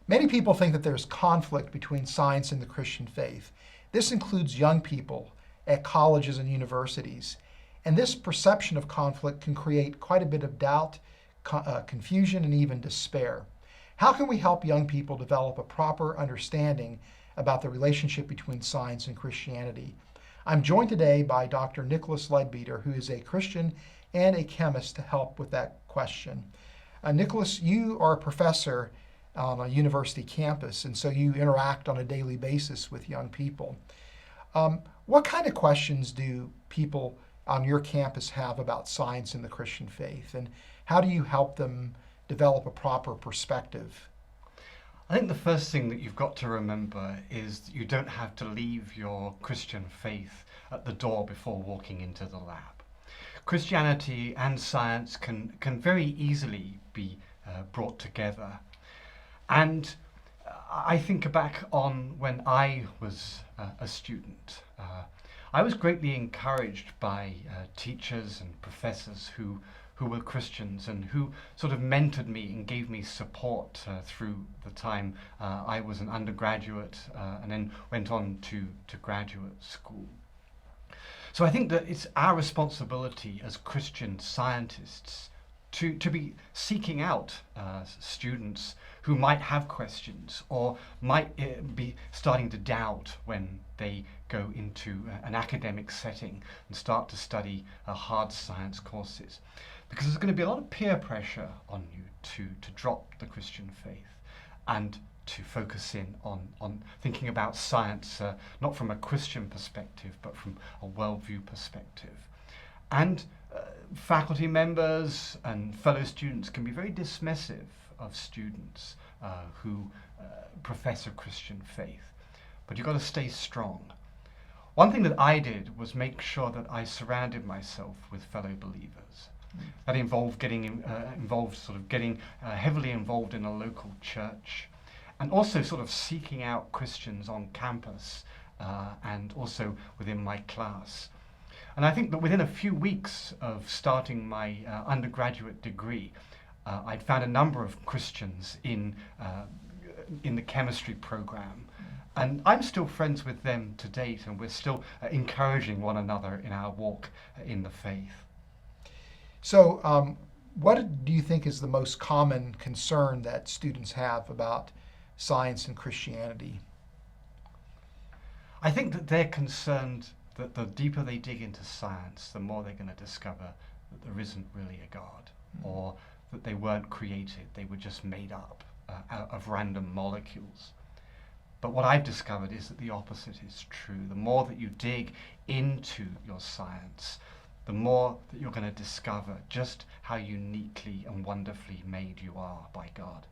Many people think that there's conflict between science and the Christian faith. This includes young people at colleges and universities. And this perception of conflict can create quite a bit of doubt, confusion, and even despair. How can we help young people develop a proper understanding about the relationship between science and Christianity? I'm joined today by Dr. Nicholas Leadbeater, who is a Christian and a chemist, to help with that question. Nicholas, you are a professor on a university campus, and so you interact on a daily basis with young people. What kind of questions do people on your campus have about science and the Christian faith, and how do you help them develop a proper perspective? I think the first thing that you've got to remember is that you don't have to leave your Christian faith at the door before walking into the lab. Christianity and science can very easily be brought together. And I think back on when I was a student. I was greatly encouraged by teachers and professors who were Christians and who sort of mentored me and gave me support through the time I was an undergraduate and then went on to graduate school. So I think that it's our responsibility as Christian scientists to be seeking out students who might have questions or might be starting to doubt when they go into an academic setting and start to study hard science courses. Because there's going to be a lot of peer pressure on you to drop the Christian faith and to focus in on thinking about science, not from a Christian perspective, but from a worldview perspective. And faculty members and fellow students can be very dismissive of students who profess a Christian faith. But you've got to stay strong. One thing that I did was make sure that I surrounded myself with fellow believers. That involved getting heavily involved in a local church, and also sort of seeking out Christians on campus and also within my class. And I think that within a few weeks of starting my undergraduate degree, I'd found a number of Christians in the chemistry program. And I'm still friends with them to date, and we're still encouraging one another in our walk in the faith. So, what do you think is the most common concern that students have about science and Christianity? I think that they're concerned that the deeper they dig into science, the more they're going to discover that there isn't really a God, or that they weren't created, they were just made up out of random molecules. But what I've discovered is that the opposite is true. The more that you dig into your science, the more that you're going to discover just how uniquely and wonderfully made you are by God.